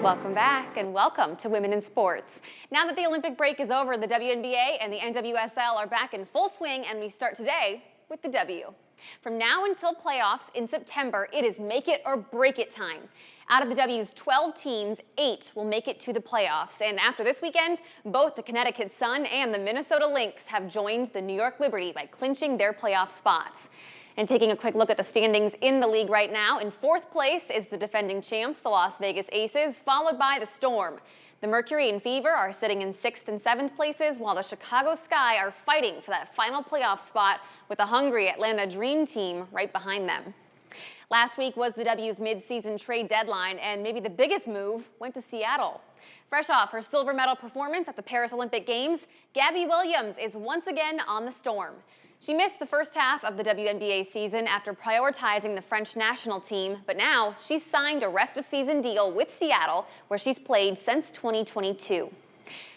Welcome back and welcome to Women in Sports. Now that the Olympic break is over, the WNBA and the NWSL are back in full swing, and we start today with the W. From now until playoffs in September, it is make it or break it time. Out of the W's 12 teams, 8 will make it to the playoffs. And after this weekend, both the Connecticut Sun and the Minnesota Lynx have joined the New York Liberty by clinching their playoff spots. And taking a quick look at the standings in the league right now, in 4th place is the defending champs, the Las Vegas Aces, followed by the Storm. The Mercury and Fever are sitting in 6th and 7th places, while the Chicago Sky are fighting for that final playoff spot with the hungry Atlanta Dream Team right behind them. Last week was the W's mid-season trade deadline, and maybe the biggest move went to Seattle. Fresh off her silver medal performance at the Paris Olympic Games, Gabby Williams is once again on the Storm. She missed the first half of the WNBA season after prioritizing the French national team, but now she's signed a rest-of-season deal with Seattle, where she's played since 2022.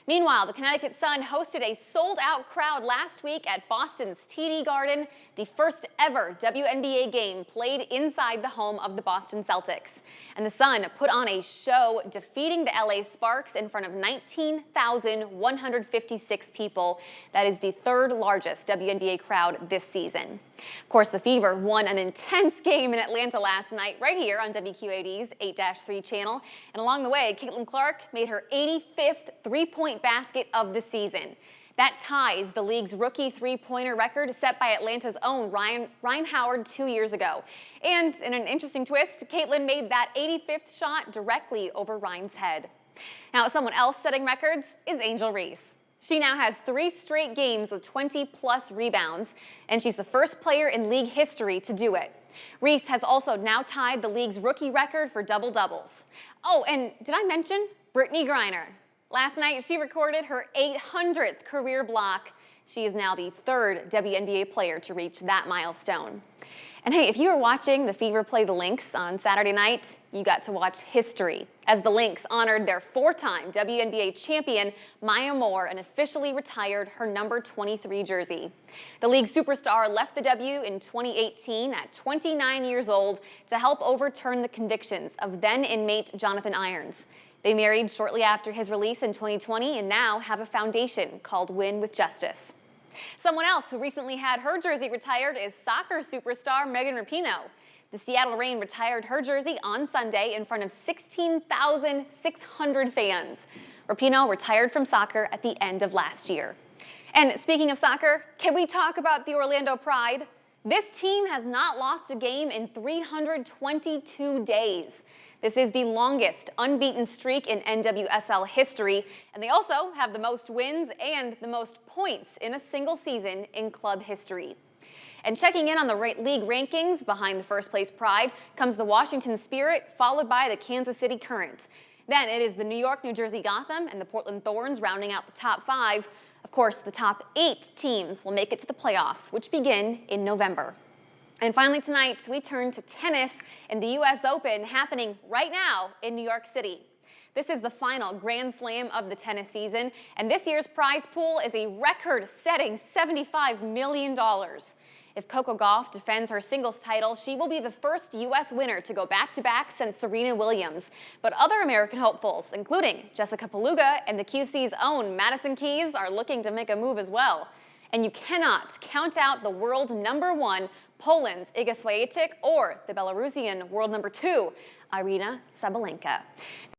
Meanwhile, the Connecticut Sun hosted a sold-out crowd last week at Boston's TD Garden, the first ever WNBA game played inside the home of the Boston Celtics. And the Sun put on a show, defeating the LA Sparks in front of 19,156 people. That is the 3rd largest WNBA crowd this season. Of course, the Fever won an intense game in Atlanta last night, right here on WQAD's 8-3 channel. And along the way, Caitlin Clark made her 85th three-point basket of the season. That ties the league's rookie three-pointer record set by Atlanta's own Ryan Howard 2 years ago. And in an interesting twist, Caitlin made that 85th shot directly over Ryan's head. Now, someone else setting records is Angel Reese. She now has 3 straight games with 20-plus rebounds, and she's the first player in league history to do it. Reese has also now tied the league's rookie record for double-doubles. Oh, and did I mention Brittney Griner? Last night, she recorded her 800th career block. She is now the 3rd WNBA player to reach that milestone. And hey, if you were watching the Fever play the Lynx on Saturday night, you got to watch history, as the Lynx honored their 4-time WNBA champion, Maya Moore, and officially retired her number 23 jersey. The league superstar left the W in 2018 at 29 years old to help overturn the convictions of then-inmate Jonathan Irons. They married shortly after his release in 2020 and now have a foundation called Win with Justice. Someone else who recently had her jersey retired is soccer superstar Megan Rapinoe. The Seattle Reign retired her jersey on Sunday in front of 16,600 fans. Rapinoe retired from soccer at the end of last year. And speaking of soccer, can we talk about the Orlando Pride? This team has not lost a game in 322 days. This is the longest unbeaten streak in NWSL history, and they also have the most wins and the most points in a single season in club history. And checking in on the league rankings, behind the first-place Pride comes the Washington Spirit, followed by the Kansas City Current. Then it is the New York, New Jersey Gotham, and the Portland Thorns rounding out the top 5. Of course, the top 8 teams will make it to the playoffs, which begin in November. And finally tonight, we turn to tennis in the U.S. Open, happening right now in New York City. This is the final Grand Slam of the tennis season, and this year's prize pool is a record-setting $75 million. If Coco Gauff defends her singles title, she will be the first U.S. winner to go back-to-back since Serena Williams. But other American hopefuls, including Jessica Pegula and the QC's own Madison Keys, are looking to make a move as well. And you cannot count out the world #1, Poland's Iga Swiatek, or the Belarusian world #2, Aryna Sabalenka.